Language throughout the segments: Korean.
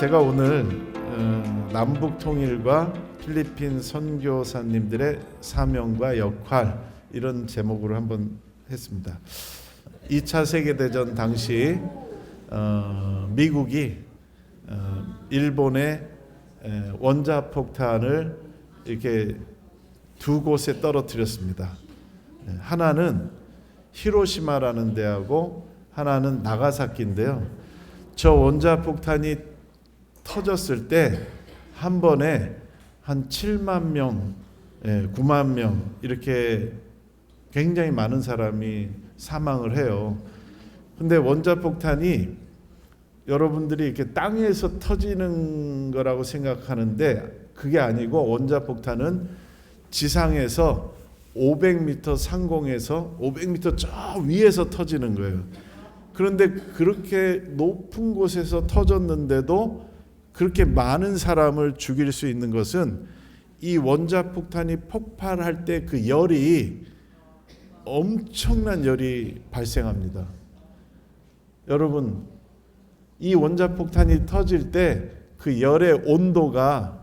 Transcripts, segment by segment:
제가 오늘 남북 통일과 필리핀 선교사님들의 사명과 역할 이런 제목으로 한번 했습니다. 2차 세계대전 당시 미국이 일본의 원자폭탄을 이렇게 두 곳에 떨어뜨렸습니다. 하나는 히로시마라는 데하고 하나는 나가사키인데요. 저 원자폭탄이 터졌을 때 한 번에 한 7만 명, 9만 명 이렇게 굉장히 많은 사람이 사망을 해요. 근데 원자폭탄이 여러분들이 이렇게 땅에서 터지는 거라고 생각하는데 그게 아니고 원자폭탄은 지상에서 500m 상공에서 500m 저 위에서 터지는 거예요. 그런데 그렇게 높은 곳에서 터졌는데도 그렇게 많은 사람을 죽일 수 있는 것은 이 원자폭탄이 폭발할 때 그 열이 엄청난 열이 발생합니다. 여러분, 이 원자폭탄이 터질 때 그 열의 온도가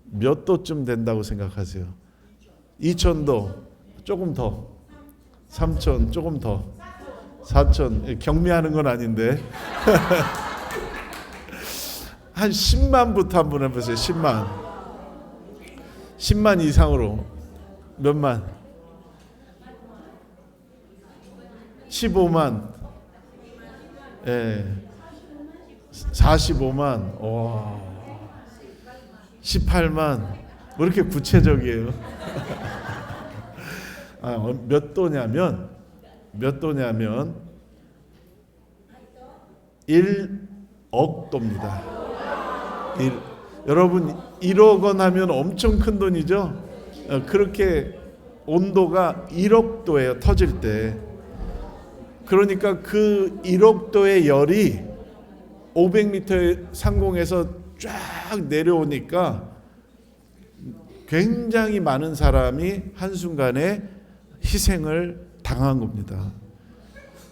몇 도쯤 된다고 생각하세요? 2000도, 조금 더. 3000, 조금 더. 4000, 경미하는 건 아닌데. 한 10만부터 한번 해보세요. 10만 이상으로 몇만? 15만, 45만, 와, 18만, 뭐 이렇게 구체적이에요? 몇 도냐면 1억 도입니다. 여러분 1억 원 하면 엄청 큰 돈이죠. 그렇게 온도가 1억 도예요. 터질 때. 그러니까 그 1억 도의 열이 500m 상공에서 쫙 내려오니까 굉장히 많은 사람이 한순간에 희생을 당한 겁니다.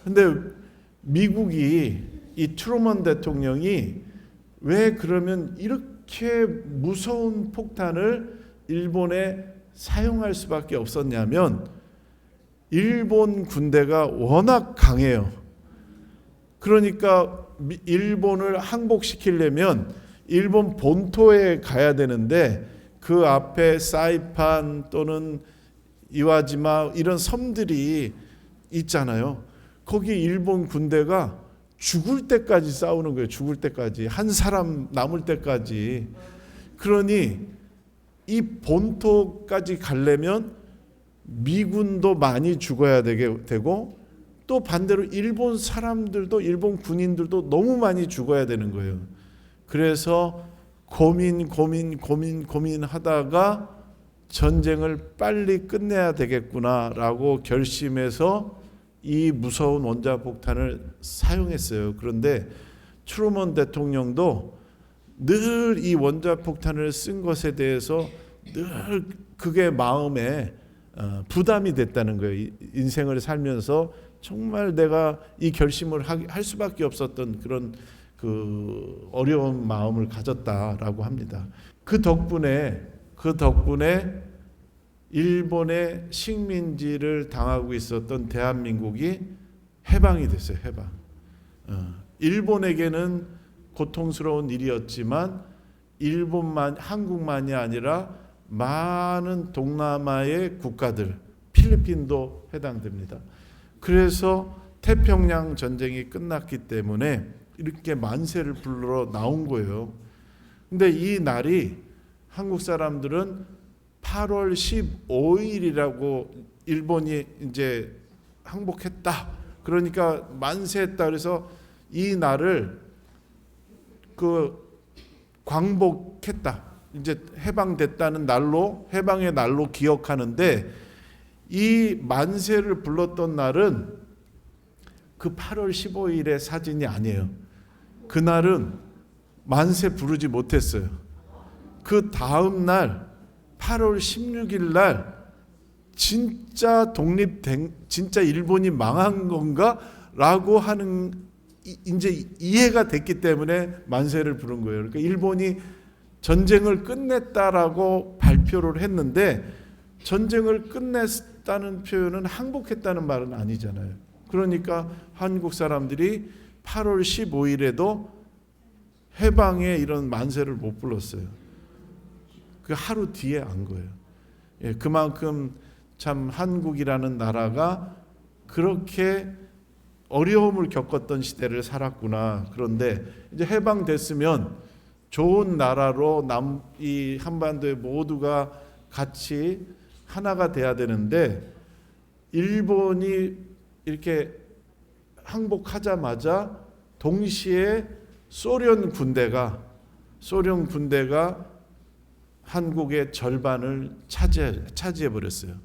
근데 미국이 이 트루먼 대통령이 왜 그러면 이렇게 무서운 폭탄을 일본에 사용할 수밖에 없었냐면 일본 군대가 워낙 강해요. 그러니까 일본을 항복시키려면 일본 본토에 가야 되는데 그 앞에 사이판 또는 이와지마 이런 섬들이 있잖아요. 거기 일본 군대가 죽을 때까지 싸우는 거예요. 죽을 때까지. 한 사람 남을 때까지. 그러니 이 본토까지 가려면 미군도 많이 죽어야 되고 또 반대로 일본 사람들도 일본 군인들도 너무 많이 죽어야 되는 거예요. 그래서 고민하다가 전쟁을 빨리 끝내야 되겠구나라고 결심해서 이 무서운 원자폭탄을 사용했어요. 그런데 트루먼 대통령도 늘 이 원자폭탄을 쓴 것에 대해서 늘 그게 마음에 부담이 됐다는 거예요. 인생을 살면서 정말 내가 이 결심을 할 수밖에 없었던 그런 그 어려운 마음을 가졌다라고 합니다. 그 덕분에 일본의 식민지를 당하고 있었던 대한민국이 해방이 됐어요. 해방. 일본에게는 고통스러운 일이었지만 한국만이 아니라 많은 동남아의 국가들, 필리핀도 해당됩니다. 그래서 태평양 전쟁이 끝났기 때문에 이렇게 만세를 부르러 나온 거예요. 근데 이 날이 한국 사람들은 8월 15일이라고 일본이 이제 항복했다. 그러니까 만세했다. 그래서 이 날을 광복했다. 이제 해방됐다는 날로 해방의 날로 기억하는데 이 만세를 불렀던 날은 그 8월 15일의 사진이 아니에요. 그날은 만세 부르지 못했어요. 그 다음 날 8월 16일 날 진짜 진짜 일본이 망한 건가라고 하는 이제 이해가 됐기 때문에 만세를 부른 거예요. 그러니까 일본이 전쟁을 끝냈다라고 발표를 했는데 전쟁을 끝냈다는 표현은 항복했다는 말은 아니잖아요. 그러니까 한국 사람들이 8월 15일에도 해방의 이런 만세를 못 불렀어요. 그 하루 뒤에 안 거예요. 예, 그만큼 참 한국이라는 나라가 그렇게 어려움을 겪었던 시대를 살았구나. 그런데 이제 해방됐으면 좋은 나라로 이 한반도에 모두가 같이 하나가 돼야 되는데 일본이 이렇게 항복하자마자 동시에 소련 군대가 한국의 절반을 차지해 버렸어요.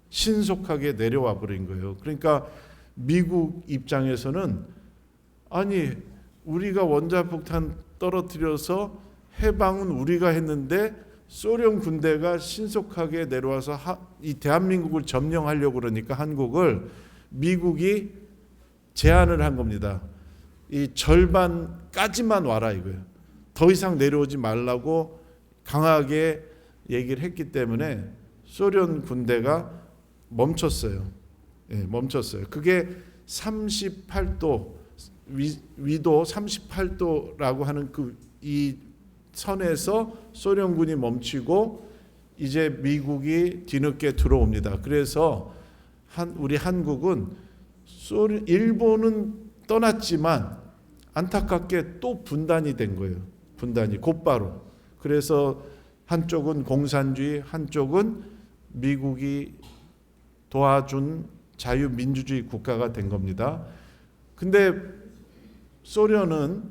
신속하게 내려와 버린 거예요. 그러니까 미국 입장에서는 아니 우리가 원자폭탄 떨어뜨려서 해방은 우리가 했는데 소련 군대가 신속하게 내려와서 이 대한민국을 점령하려고 그러니까 한국을 미국이 제안을 한 겁니다. 이 절반까지만 와라 이거예요. 더 이상 내려오지 말라고 강하게 얘기를 했기 때문에 소련 군대가 멈췄어요. 예, 멈췄어요. 그게 38도 위도 38도라고 하는 이 선에서 소련군이 멈추고 이제 미국이 뒤늦게 들어옵니다. 그래서 우리 한국은 일본은 떠났지만 안타깝게 또 분단이 된 거예요. 분단이 곧바로. 그래서 한쪽은 공산주의, 한쪽은 미국이 도와준 자유민주주의 국가가 된 겁니다. 근데 소련은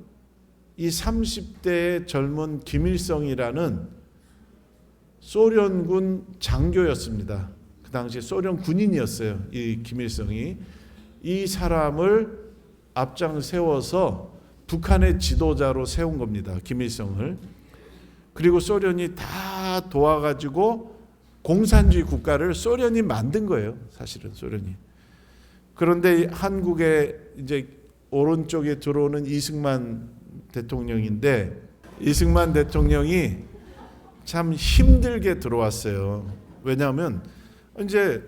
이 30대의 젊은 김일성이라는 소련군 장교였습니다. 그 당시 소련 군인이었어요. 이 김일성이. 이 사람을 앞장 세워서 북한의 지도자로 세운 겁니다. 김일성을. 그리고 소련이 다 도와가지고 공산주의 국가를 소련이 만든 거예요. 사실은 소련이. 그런데 한국에 이제 오른쪽에 들어오는 이승만 대통령인데 이승만 대통령이 참 힘들게 들어왔어요. 왜냐하면 이제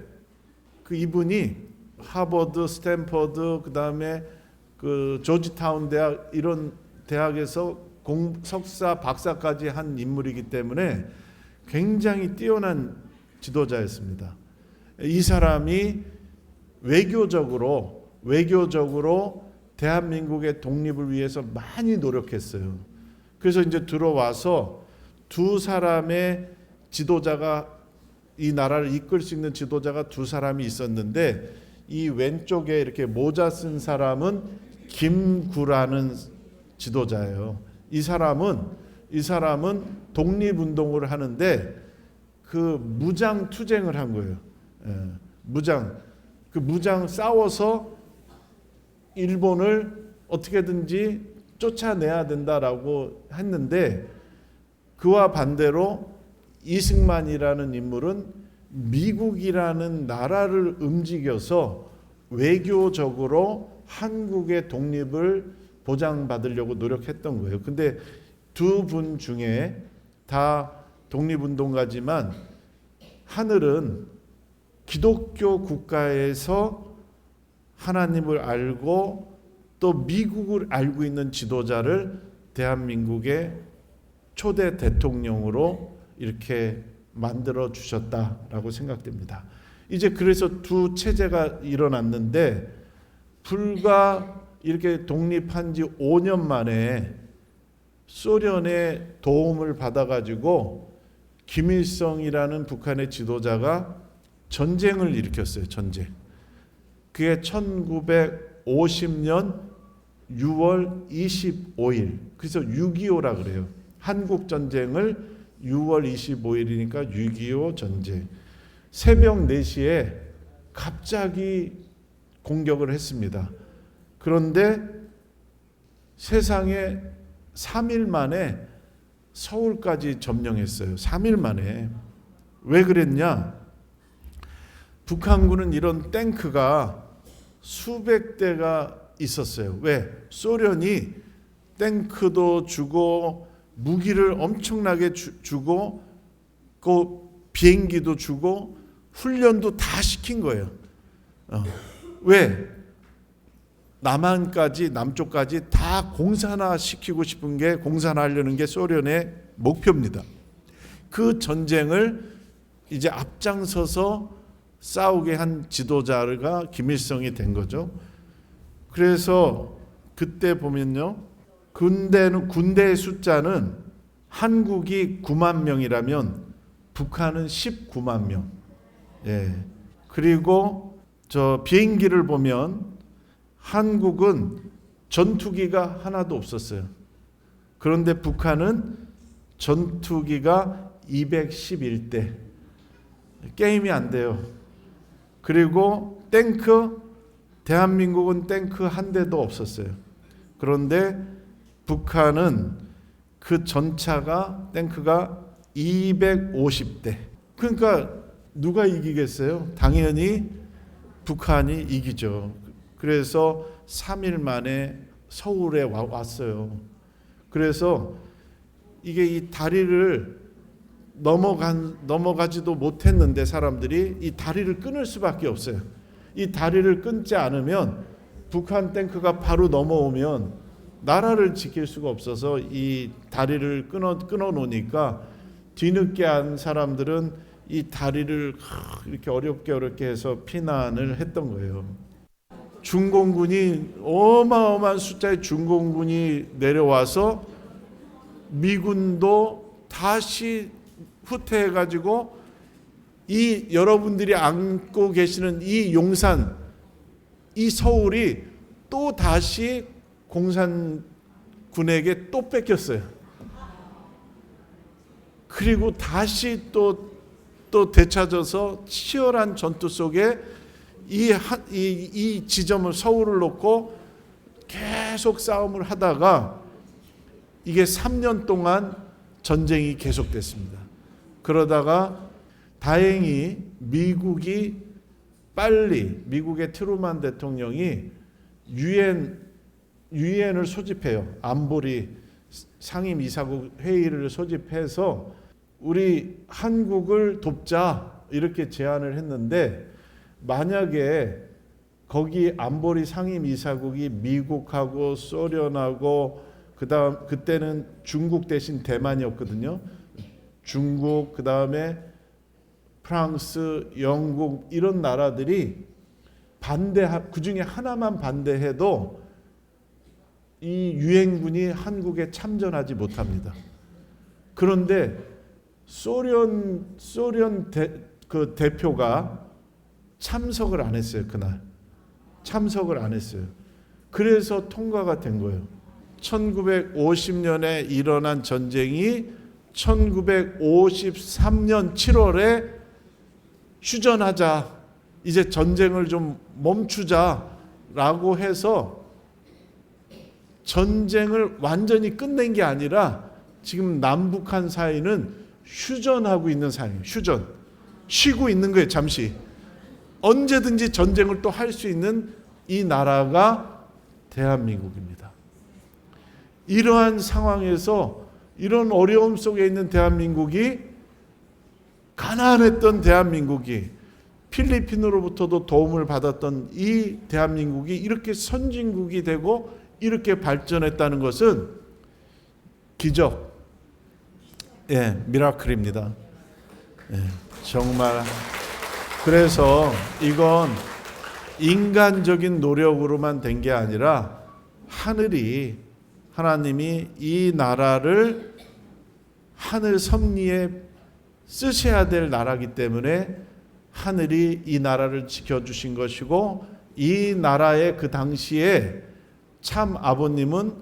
그 이분이 하버드, 스탠퍼드, 그다음에 그 조지타운 대학 이런 대학에서 석사, 박사까지 한 인물이기 때문에 굉장히 뛰어난 지도자였습니다. 이 사람이 외교적으로 대한민국의 독립을 위해서 많이 노력했어요. 그래서 이제 들어와서 두 사람의 지도자가 이 나라를 이끌 수 있는 지도자가 두 사람이 있었는데 이 왼쪽에 이렇게 모자 쓴 사람은 김구라는 지도자예요. 이 사람은 독립운동을 하는데 그 무장 투쟁을 한 거예요. 무장 싸워서 일본을 어떻게든지 쫓아내야 된다라고 했는데 그와 반대로 이승만이라는 인물은 미국이라는 나라를 움직여서 외교적으로 한국의 독립을 보장받으려고 노력했던 거예요. 근데 두 분 중에 다 독립운동가지만 하늘은 기독교 국가에서 하나님을 알고 또 미국을 알고 있는 지도자를 대한민국의 초대 대통령으로 이렇게 만들어 주셨다라고 생각됩니다. 이제 그래서 두 체제가 일어났는데 불과 이렇게 독립한 지 5년 만에 소련의 도움을 받아가지고 김일성이라는 북한의 지도자가 전쟁을 일으켰어요. 전쟁. 그게 1950년 6월 25일. 그래서 6.25라 그래요. 한국 전쟁을 6월 25일이니까 6.25 전쟁. 새벽 4시에 갑자기 공격을 했습니다. 그런데 세상에 3일 만에 서울까지 점령했어요. 3일 만에. 왜 그랬냐? 북한군은 이런 탱크가 수백 대가 있었어요. 왜? 소련이 탱크도 주고 무기를 엄청나게 주고 그 비행기도 주고 훈련도 다 시킨 거예요. 왜? 남쪽까지 다 공산화 시키고 싶은 게, 공산화하려는 게 소련의 목표입니다. 그 전쟁을 이제 앞장서서 싸우게 한 지도자가 김일성이 된 거죠. 그래서 그때 보면요, 군대의 숫자는 한국이 9만 명이라면 북한은 19만 명. 예. 그리고 저 비행기를 보면 한국은 전투기가 하나도 없었어요. 그런데 북한은 전투기가 211대. 게임이 안 돼요. 그리고 대한민국은 탱크 한 대도 없었어요. 그런데 북한은 그 전차가, 탱크가 250대. 그러니까 누가 이기겠어요? 당연히 북한이 이기죠. 그래서 3일 만에 서울에 왔어요. 그래서 이게 이 다리를 넘어가지도 못했는데 사람들이 이 다리를 끊을 수밖에 없어요. 이 다리를 끊지 않으면 북한 탱크가 바로 넘어오면 나라를 지킬 수가 없어서 이 다리를 끊어 놓으니까 뒤늦게 한 사람들은 이 다리를 이렇게 어렵게 해서 피난을 했던 거예요. 중공군이, 어마어마한 숫자의 중공군이 내려와서 미군도 다시 후퇴해가지고 이 여러분들이 안고 계시는 이 용산, 이 서울이 또 다시 공산군에게 또 뺏겼어요. 그리고 다시 또 되찾아서 치열한 전투 속에 이 지점을, 서울을 놓고 계속 싸움을 하다가 이게 3년 동안 전쟁이 계속됐습니다. 그러다가 다행히 미국의 트루만 대통령이 유엔을 소집해요. 안보리 상임이사국 회의를 소집해서 우리 한국을 돕자 이렇게 제안을 했는데, 만약에 거기 안보리 상임이사국이 미국하고 소련하고 그때는 중국 대신 대만이었거든요. 중국, 그다음에 프랑스, 영국 이런 나라들이 그 중에 하나만 반대해도 이 유엔군이 한국에 참전하지 못합니다. 그런데 소련 그 대표가 참석을 안 했어요. 그날 참석을 안 했어요. 그래서 통과가 된 거예요. 1950년에 일어난 전쟁이 1953년 7월에 휴전하자, 이제 전쟁을 좀 멈추자라고 해서 전쟁을 완전히 끝낸 게 아니라 지금 남북한 사이는 휴전하고 있는 사이예요. 휴전. 쉬고 있는 거예요. 잠시. 언제든지 전쟁을 또 할 수 있는 이 나라가 대한민국입니다. 이러한 상황에서, 이런 어려움 속에 있는 대한민국이, 가난했던 대한민국이, 필리핀으로부터도 도움을 받았던 이 대한민국이 이렇게 선진국이 되고 이렇게 발전했다는 것은 기적, 미라클입니다. 정말. 그래서 이건 인간적인 노력으로만 된 게 아니라 하나님이 이 나라를 하늘 섭리에 쓰셔야 될 나라이기 때문에 하늘이 이 나라를 지켜주신 것이고, 이 나라의 그 당시에 참 아버님은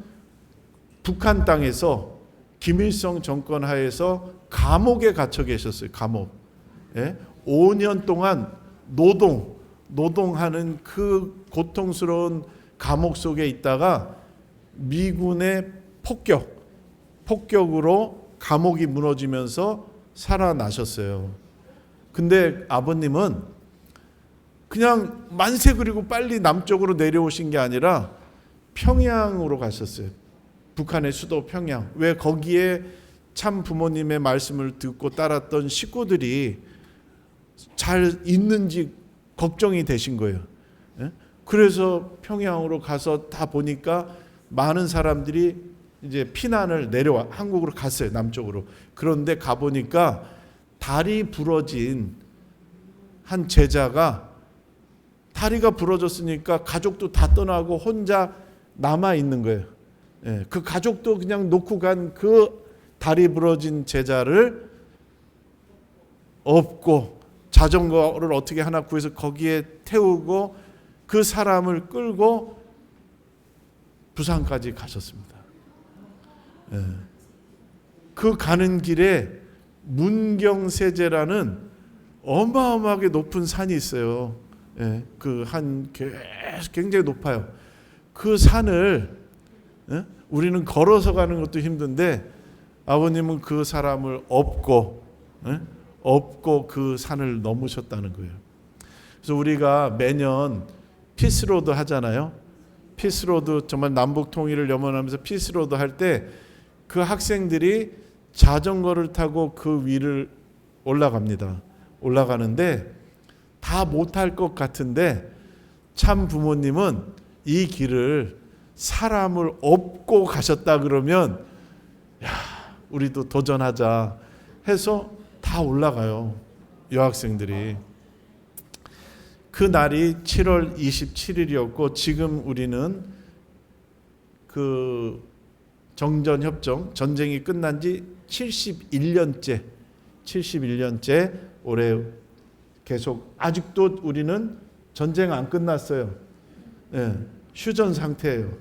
북한 땅에서 김일성 정권 하에서 감옥에 갇혀 계셨어요. 감옥. 5년 동안 노동하는 그 고통스러운 감옥 속에 있다가 미군의 폭격으로 감옥이 무너지면서 살아나셨어요. 근데 아버님은 그냥 만세 그리고 빨리 남쪽으로 내려오신 게 아니라 평양으로 가셨어요. 북한의 수도 평양. 왜 거기에 참 부모님의 말씀을 듣고 따랐던 식구들이 잘 있는지 걱정이 되신 거예요. 그래서 평양으로 가서 다 보니까 많은 사람들이 이제 피난을 내려와 한국으로 갔어요. 남쪽으로. 그런데 가보니까 다리 부러진 한 제자가 다리가 부러졌으니까 가족도 다 떠나고 혼자 남아 있는 거예요. 그 가족도 그냥 놓고 간 그 다리 부러진 제자를 업고 자전거를 어떻게 하나 구해서 거기에 태우고 그 사람을 끌고 부산까지 가셨습니다. 그 가는 길에 문경세제라는 어마어마하게 높은 산이 있어요. 그 한 굉장히 높아요. 그 산을 우리는 걸어서 가는 것도 힘든데 아버님은 그 사람을 업고 그 산을 넘으셨다는 거예요. 그래서 우리가 매년 피스로드 하잖아요. 피스로드 정말 남북 통일을 염원하면서 피스로드 할 때 그 학생들이 자전거를 타고 그 위를 올라갑니다. 올라가는데 다 못할 것 같은데 참 부모님은 이 길을 사람을 업고 가셨다 그러면 야, 우리도 도전하자 해서 다 올라가요. 여학생들이. 그 날이 7월 27일이었고 지금 우리는 그 정전협정 전쟁이 끝난 지 71년째 올해 계속 아직도 우리는 전쟁 안 끝났어요. 휴전 상태예요.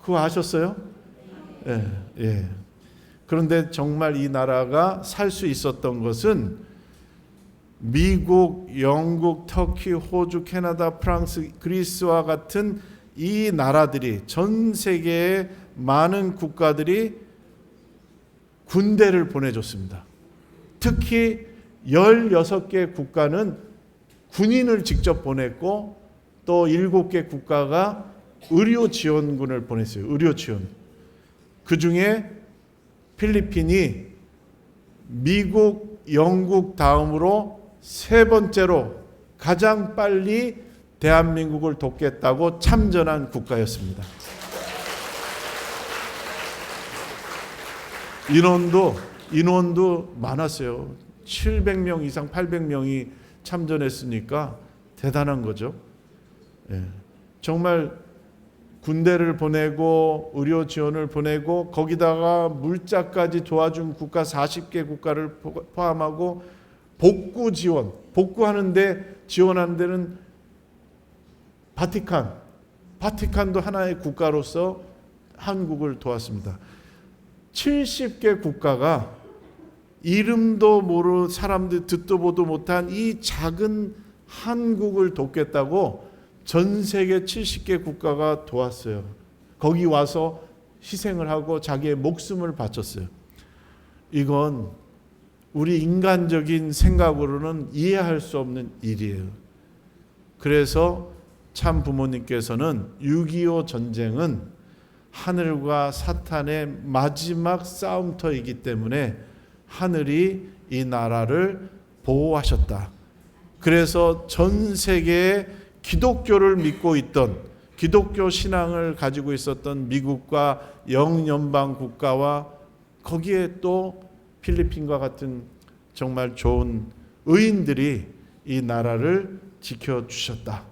그거 아셨어요? 그런데 정말 이 나라가 살 수 있었던 것은 미국, 영국, 터키, 호주, 캐나다, 프랑스, 그리스와 같은 이 나라들이 전 세계의 많은 국가들이 군대를 보내줬습니다. 특히 16개 국가는 군인을 직접 보냈고 또 7개 국가가 의료 지원군을 보냈어요. 의료 지원. 그 중에 필리핀이 미국, 영국 다음으로 세 번째로 가장 빨리 대한민국을 돕겠다고 참전한 국가였습니다. 인원도 많았어요. 700명 이상 800명이 참전했으니까 대단한 거죠. 정말 군대를 보내고 의료 지원을 보내고 거기다가 물자까지 도와준 국가 40개 국가를 포함하고 복구 지원, 복구하는데 지원하는 데는 바티칸도 하나의 국가로서 한국을 도왔습니다. 70개 국가가 이름도 모르는 사람들 듣도 보도 못한 이 작은 한국을 돕겠다고 전 세계 70개 국가가 도왔어요. 거기 와서 희생을 하고 자기의 목숨을 바쳤어요. 이건 우리 인간적인 생각으로는 이해할 수 없는 일이에요. 그래서 참 부모님께서는 6.25 전쟁은 하늘과 사탄의 마지막 싸움터이기 때문에 하늘이 이 나라를 보호하셨다. 그래서 전 세계에 기독교를 믿고 있던 기독교 신앙을 가지고 있었던 미국과 영연방 국가와 거기에 또 필리핀과 같은 정말 좋은 의인들이 이 나라를 지켜주셨다.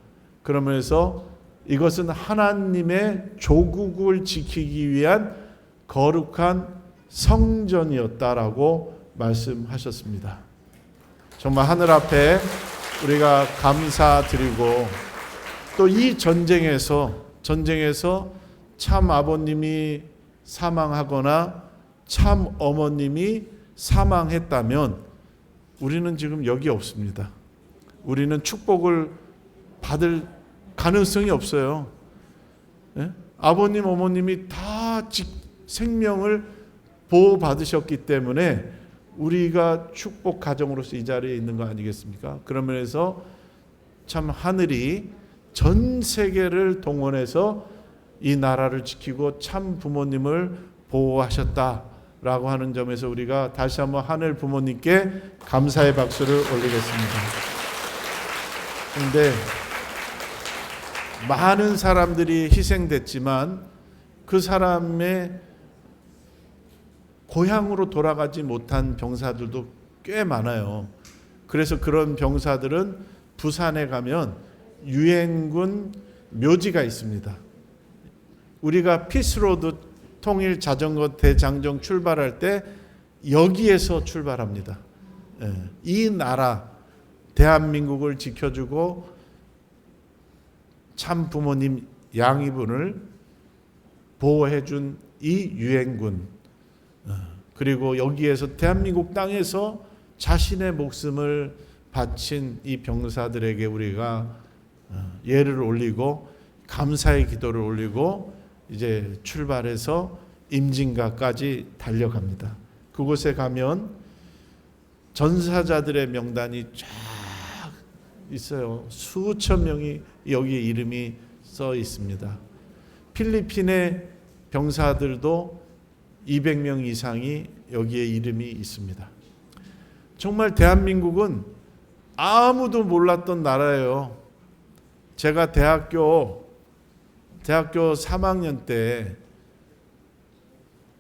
그러면서 이것은 하나님의 조국을 지키기 위한 거룩한 성전이었다라고 말씀하셨습니다. 정말 하늘 앞에 우리가 감사드리고 또 이 전쟁에서 참 아버님이 사망하거나 참 어머님이 사망했다면 우리는 지금 여기 없습니다. 우리는 축복을 받을 가능성이 없어요. 아버님, 어머님이 다 생명을 보호받으셨기 때문에 우리가 축복 가정으로서 이 자리에 있는 거 아니겠습니까? 그런 면에서 참 하늘이 전 세계를 동원해서 이 나라를 지키고 참 부모님을 보호하셨다라고 하는 점에서 우리가 다시 한번 하늘 부모님께 감사의 박수를 올리겠습니다. 그런데 많은 사람들이 희생됐지만 그 사람의 고향으로 돌아가지 못한 병사들도 꽤 많아요. 그래서 그런 병사들은 부산에 가면 유엔군 묘지가 있습니다. 우리가 피스로드 통일 자전거 대장정 출발할 때 여기에서 출발합니다. 이 나라 대한민국을 지켜주고 참 부모님 양이분을 보호해준 이 유엔군, 그리고 여기에서 대한민국 땅에서 자신의 목숨을 바친 이 병사들에게 우리가 예를 올리고 감사의 기도를 올리고 이제 출발해서 임진가까지 달려갑니다. 그곳에 가면 전사자들의 명단이 쫙 있어요. 수천 명이 여기에 이름이 써 있습니다. 필리핀의 병사들도 200명 이상이 여기에 이름이 있습니다. 정말 대한민국은 아무도 몰랐던 나라예요. 제가 대학교 3학년 때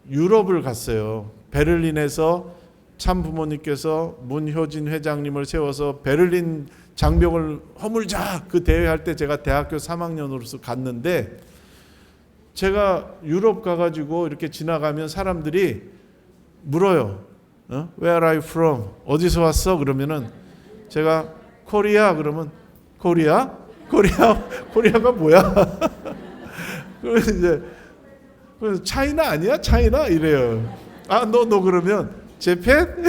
유럽을 갔어요. 베를린에서 참 부모님께서 문효진 회장님을 세워서 베를린 장벽을 허물자 그 대회할 때 제가 대학교 3학년으로서 갔는데, 제가 유럽 가가지고 이렇게 지나가면 사람들이 물어요. Where are you from? 어디서 왔어? 그러면은 제가 코리아 그러면 코리아가 뭐야? 그래서 이제 차이나 아니야? 차이나 이래요. 너 그러면 재팬?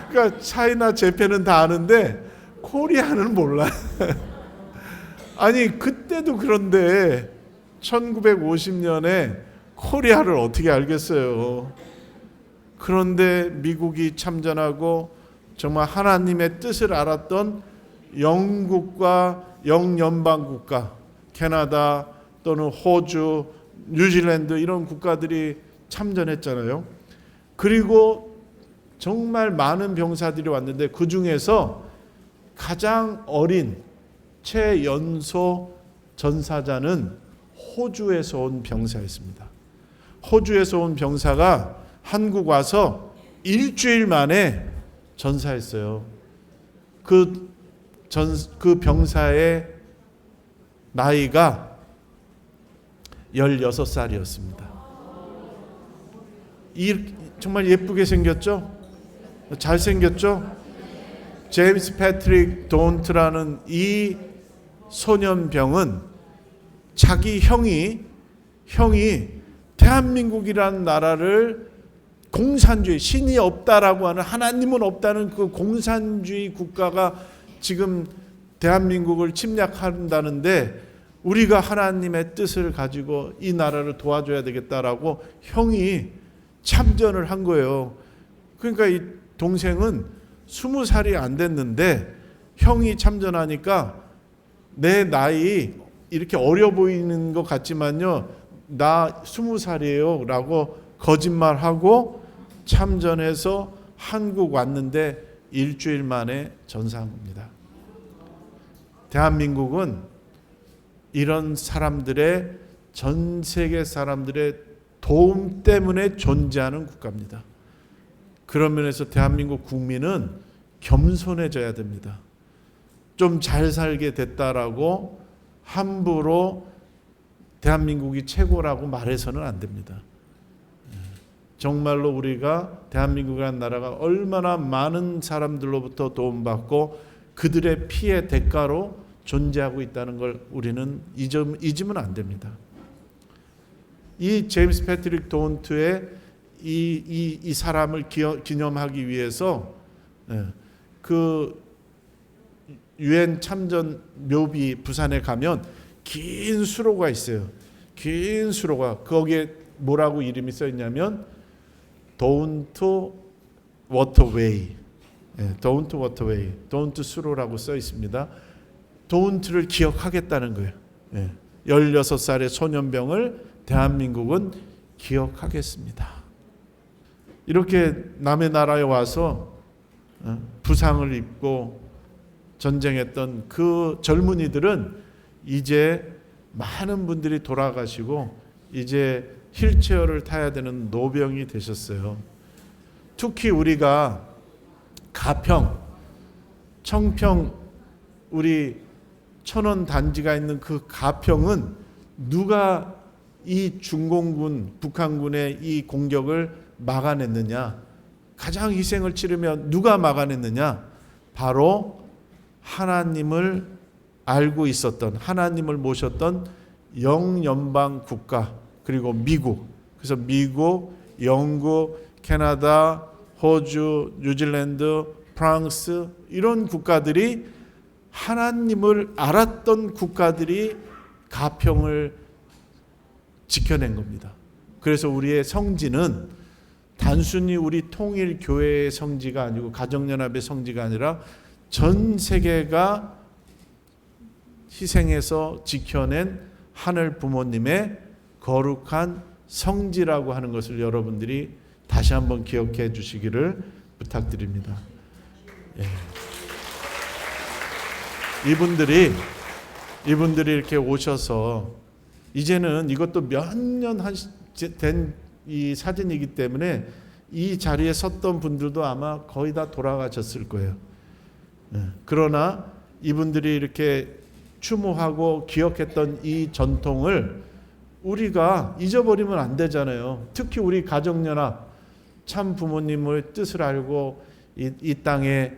그러니까 차이나 재팬은 다 아는데 코리아는 몰라. 아니 그때도 그런데 1950년에 코리아를 어떻게 알겠어요. 그런데 미국이 참전하고 정말 하나님의 뜻을 알았던 영국과 영연방국가, 캐나다 또는 호주, 뉴질랜드 이런 국가들이 참전했잖아요. 그리고 정말 많은 병사들이 왔는데 그 중에서 가장 어린 최연소 전사자는 호주에서 온 병사였습니다. 호주에서 온 병사가 한국 와서 일주일 만에 전사했어요. 그 병사의 나이가 16살이었습니다. 정말 예쁘게 생겼죠? 잘생겼죠? 제임스 패트릭 돈트라는 이 소년병은 자기 형이 대한민국이라는 나라를 공산주의, 신이 없다라고 하는, 하나님은 없다는 그 공산주의 국가가 지금 대한민국을 침략한다는데 우리가 하나님의 뜻을 가지고 이 나라를 도와줘야 되겠다라고 형이 참전을 한 거예요. 그러니까 이 동생은 20살이 안 됐는데 형이 참전하니까 내 나이 이렇게 어려 보이는 것 같지만요, 나 20살이에요 라고 거짓말하고 참전해서 한국 왔는데 일주일 만에 전사한 겁니다. 대한민국은 이런 사람들의, 전 세계 사람들의 도움 때문에 존재하는 국가입니다. 그런 면에서 대한민국 국민은 겸손해져야 됩니다. 좀 잘 살게 됐다라고 함부로 대한민국이 최고라고 말해서는 안 됩니다. 정말로 우리가 대한민국이라는 나라가 얼마나 많은 사람들로부터 도움받고 그들의 피해 대가로 존재하고 있다는 걸 우리는 잊으면 안 됩니다. 이 제임스 패트릭 돈트의 이 사람을 기념하기 위해서 그 유엔 참전 묘비 부산에 가면 긴 수로가 있어요. 긴 수로가, 거기에 뭐라고 이름이 써 있냐면 Don't Waterway, Don't Waterway, Don't 수로라고 써 있습니다. 도운트를 기억하겠다는 거예요. 16살의 소년병을 대한민국은 기억하겠습니다. 이렇게 남의 나라에 와서 부상을 입고 전쟁했던 그 젊은이들은 이제 많은 분들이 돌아가시고 이제 휠체어를 타야 되는 노병이 되셨어요. 특히 우리가 가평, 청평, 우리 천원 단지가 있는 그 가평은 누가 이 중공군, 북한군의 이 공격을 막아냈느냐? 가장 희생을 치르며 누가 막아냈느냐? 바로 하나님을 알고 있었던, 하나님을 모셨던 영연방 국가, 그리고 미국. 그래서 미국, 영국, 캐나다, 호주, 뉴질랜드, 프랑스, 이런 국가들이, 하나님을 알았던 국가들이 가평을 지켜낸 겁니다. 그래서 우리의 성지는 단순히 우리 통일교회의 성지가 아니고 가정연합의 성지가 아니라 전 세계가 희생해서 지켜낸 하늘 부모님의 거룩한 성지라고 하는 것을 여러분들이 다시 한번 기억해 주시기를 부탁드립니다. 이분들이 이렇게 오셔서, 이제는 이것도 몇 년 된 이 사진이기 때문에 이 자리에 섰던 분들도 아마 거의 다 돌아가셨을 거예요. 그러나 이분들이 이렇게 추모하고 기억했던 이 전통을 우리가 잊어버리면 안 되잖아요. 특히 우리 가정연합, 참 부모님의 뜻을 알고 이 땅에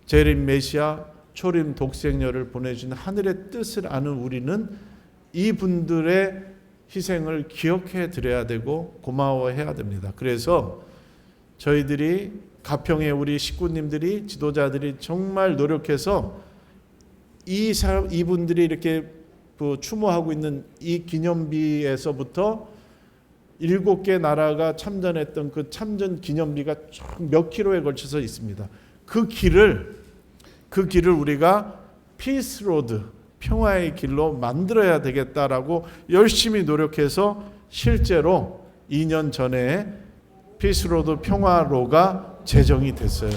재림 메시아, 초림 독생녀를 보내주신 하늘의 뜻을 아는 우리는 이분들의 희생을 기억해 드려야 되고 고마워해야 됩니다. 그래서 저희들이 가평의 우리 식구님들이, 지도자들이 정말 노력해서 이분들이 이렇게 추모하고 있는 이 기념비에서부터 7개 나라가 참전했던 그 참전 기념비가 몇 킬로에 걸쳐서 있습니다. 그 길을 우리가 피스 로드, 평화의 길로 만들어야 되겠다라고 열심히 노력해서 실제로 2년 전에 피스 로드, 평화로가 제정이 됐어요.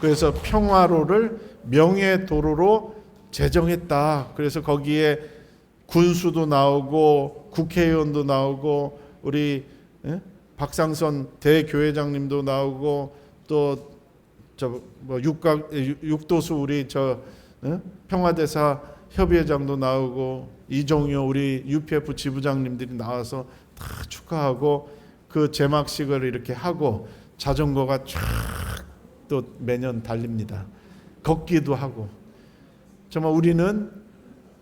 그래서 평화로를 명예도로로 제정했다. 그래서 거기에 군수도 나오고 국회의원도 나오고 우리 박상선 대교회장님도 나오고 또 육도수 우리 평화대사 협의회장도 나오고 이종효 우리 UPF 지부장님들이 나와서 다 축하하고 그 제막식을 이렇게 하고 자전거가 쫙 또 매년 달립니다. 걷기도 하고. 정말 우리는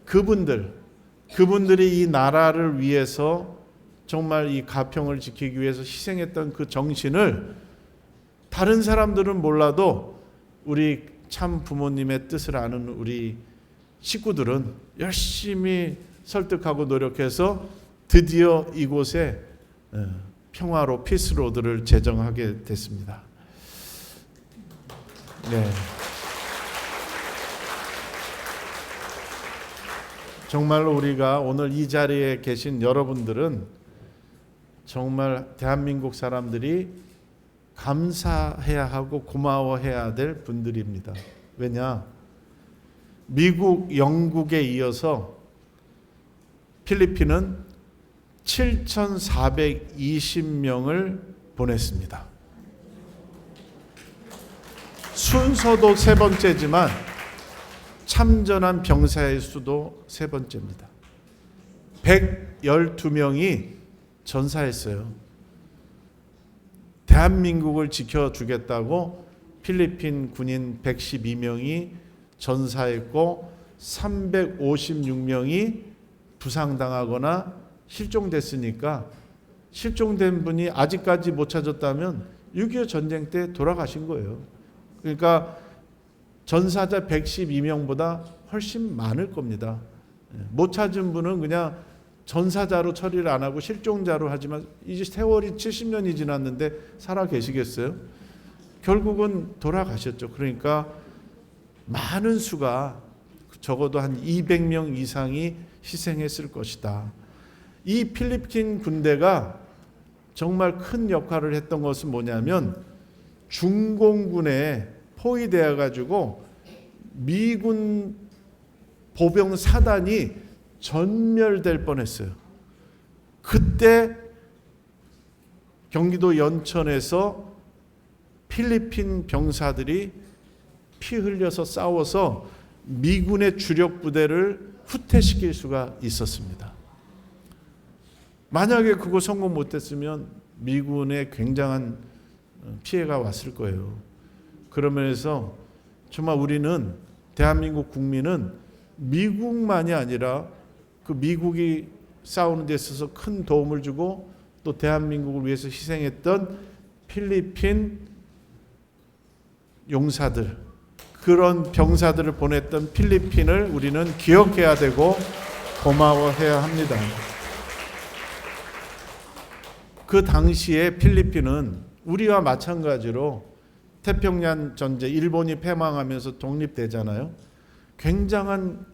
그분들이 이 나라를 위해서 정말 이 가평을 지키기 위해서 희생했던 그 정신을 다른 사람들은 몰라도 우리 참 부모님의 뜻을 아는 우리 식구들은 열심히 설득하고 노력해서 드디어 이곳에 평화로 피스로드를 제정하게 됐습니다. 네. 정말로 우리가 오늘 이 자리에 계신 여러분들은 정말 대한민국 사람들이 감사해야 하고 고마워해야 될 분들입니다. 왜냐? 미국, 영국에 이어서 필리핀은 7,420명을 보냈습니다. 순서도 세 번째지만 참전한 병사의 수도 세 번째입니다. 112명이 전사했어요. 대한민국을 지켜주겠다고 필리핀 군인 112명이 전사했고 356명이 부상당하거나 실종됐으니까, 실종된 분이 아직까지 못 찾았다면 6.25 전쟁 때 돌아가신 거예요. 그러니까 전사자 112명보다 훨씬 많을 겁니다. 못 찾은 분은 그냥 전사자로 처리를 안 하고 실종자로 하지만 이제 세월이 70년이 지났는데 살아 계시겠어요? 결국은 돌아가셨죠. 그러니까 많은 수가 적어도 한 200명 이상이 희생했을 것이다. 이 필리핀 군대가 정말 큰 역할을 했던 것은 뭐냐면 중공군에 포위되어 가지고 미군 보병 사단이 전멸될 뻔했어요. 그때 경기도 연천에서 필리핀 병사들이 피 흘려서 싸워서 미군의 주력 부대를 후퇴시킬 수가 있었습니다. 만약에 그거 성공 못했으면 미군에 굉장한 피해가 왔을 거예요. 그런 면에서 정말 우리는, 대한민국 국민은 미국만이 아니라 그 미국이 싸우는 데 있어서 큰 도움을 주고 또 대한민국을 위해서 희생했던 필리핀 용사들, 그런 병사들을 보냈던 필리핀을 우리는 기억해야 되고 고마워해야 합니다. 그 당시에 필리핀은 우리와 마찬가지로 태평양 전쟁, 일본이 패망하면서 독립되잖아요. 굉장한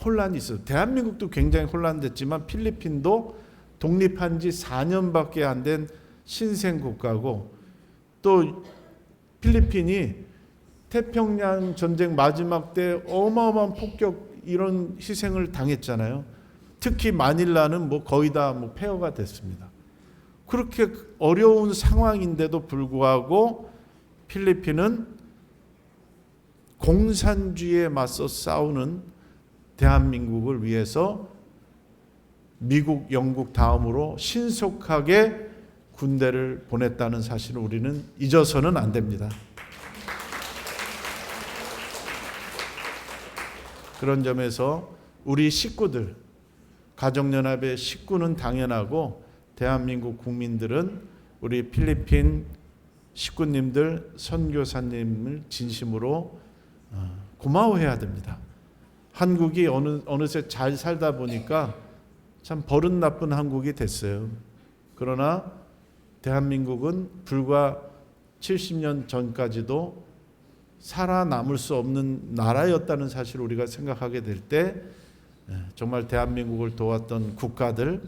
혼란이 있어요. 대한민국도 굉장히 혼란됐지만 필리핀도 독립한 지 4년밖에 안 된 신생국가고, 또 필리핀이 태평양 전쟁 마지막 때 어마어마한 폭격 이런 희생을 당했잖아요. 특히 마닐라는 거의 다 폐허가 됐습니다. 그렇게 어려운 상황인데도 불구하고 필리핀은 공산주의에 맞서 싸우는 대한민국을 위해서 미국, 영국 다음으로 신속하게 군대를 보냈다는 사실을 우리는 잊어서는 안 됩니다. 그런 점에서 우리 식구들, 가정연합의 식구는 당연하고 대한민국 국민들은 우리 필리핀 식구님들, 선교사님을 진심으로 고마워해야 됩니다. 한국이 어느새 잘 살다 보니까 참 버릇 나쁜 한국이 됐어요. 그러나 대한민국은 불과 70년 전까지도 살아남을 수 없는 나라였다는 사실을 우리가 생각하게 될 때 정말 대한민국을 도왔던 국가들,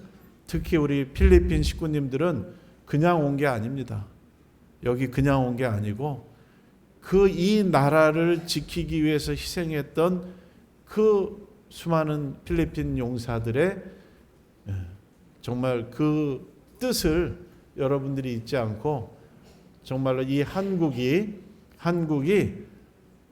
특히 우리 필리핀 식구님들은 그냥 온 게 아닙니다. 여기 그냥 온 게 아니고 이 나라를 지키기 위해서 희생했던 그 수많은 필리핀 용사들의 정말 그 뜻을 여러분들이 잊지 않고 정말로 이 한국이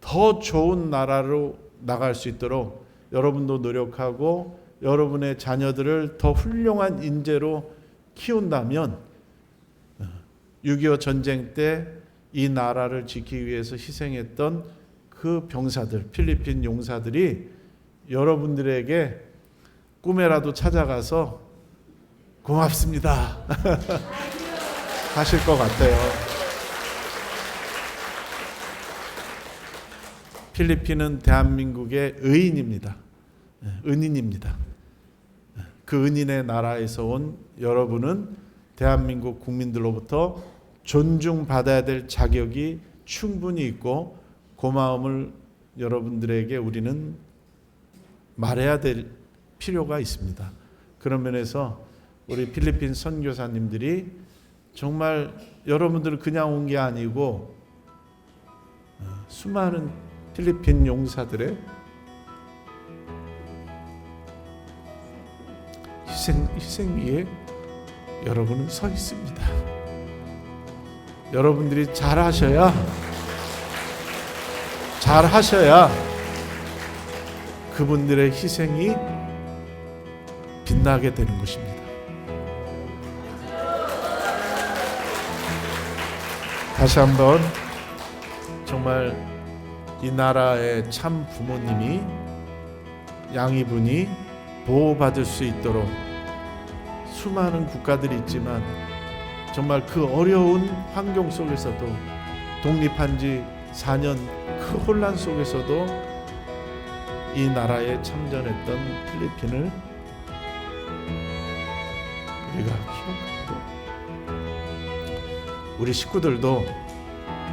더 좋은 나라로 나갈 수 있도록 여러분도 노력하고 여러분의 자녀들을 더 훌륭한 인재로 키운다면 6.25 전쟁 때 이 나라를 지키기 위해서 희생했던 그 병사들, 필리핀 용사들이 여러분들에게 꿈에라도 찾아가서 고맙습니다 하실 것 같아요. 필리핀은 대한민국의 의인입니다. 은인입니다. 그 은인의 나라에서 온 여러분은 대한민국 국민들로부터 존중받아야 될 자격이 충분히 있고 고마움을 여러분들에게 우리는 말해야 될 필요가 있습니다. 그런 면에서 우리 필리핀 선교사님들이 정말 여러분들은 그냥 온 게 아니고 수많은 필리핀 용사들의 희생 위에 여러분은 서 있습니다. 여러분들이 잘하셔야 그분들의 희생이 빛나게 되는 것입니다. 다시 한번 정말 이 나라의 참 부모님이, 양이분이 보호받을 수 있도록 수많은 국가들이 있지만 정말 그 어려운 환경 속에서도 독립한 지 4년 그 혼란 속에서도 이 나라에 참전했던 필리핀을 우리가 기억하고 우리 식구들도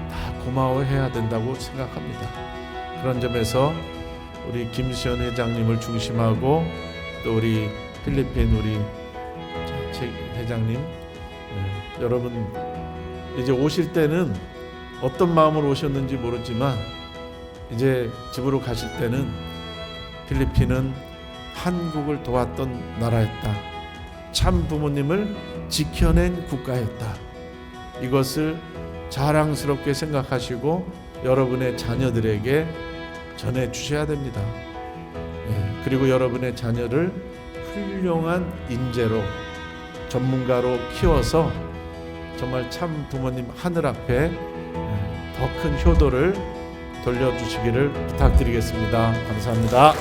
다 고마워해야 된다고 생각합니다. 그런 점에서 우리 김시현 회장님을 중심하고 또 우리 필리핀 우리 최 회장님, 여러분 이제 오실 때는 어떤 마음으로 오셨는지 모르지만 이제 집으로 가실 때는 필리핀은 한국을 도왔던 나라였다. 참 부모님을 지켜낸 국가였다. 이것을 자랑스럽게 생각하시고 여러분의 자녀들에게 전해 주셔야 됩니다. 그리고 여러분의 자녀를 훌륭한 인재로 전문가로 키워서 정말 참 부모님 하늘 앞에 더 큰 효도를 돌려주시기를 부탁드리겠습니다. 감사합니다.